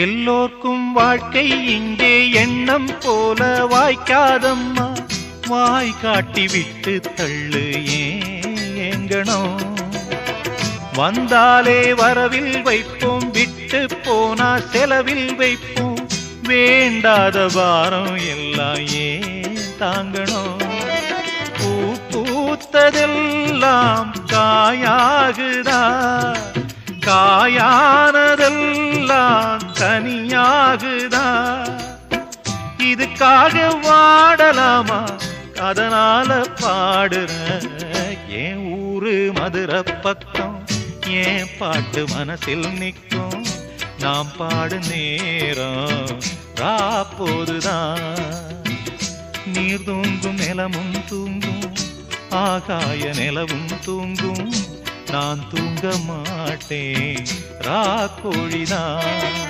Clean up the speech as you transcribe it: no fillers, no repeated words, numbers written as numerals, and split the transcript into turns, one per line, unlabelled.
எல்லோர்க்கும் வாழ்க்கை இங்கே எண்ணம் போல வாய்க்காதம்மா. வாய் காட்டி விட்டு தள்ளு ஏங்கணும். வந்தாலே வரவில் வைப்போம், விட்டு போனா செலவில் வைப்போம். வேண்டாத பாரம் எல்லாம் ஏன் தாங்கணும். பூ பூத்ததெல்லாம் காயாகுதா, காயானதெல்லாம் தனியாகுதா. இதுக்காக வாடலாமா, அதனால பாடுற. என் ஊரு மதுரை பக்கம், என் பாட்டு மனசில் நிற்கும். நாம் பாடு நேரம் ராப்போதுதான். நீர் தூங்கும் நிலமும் தூங்கும், ஆகாய நிலவும் தூங்கும். நான் தூங்க மாட்டேன் ராக்கோழிதான்.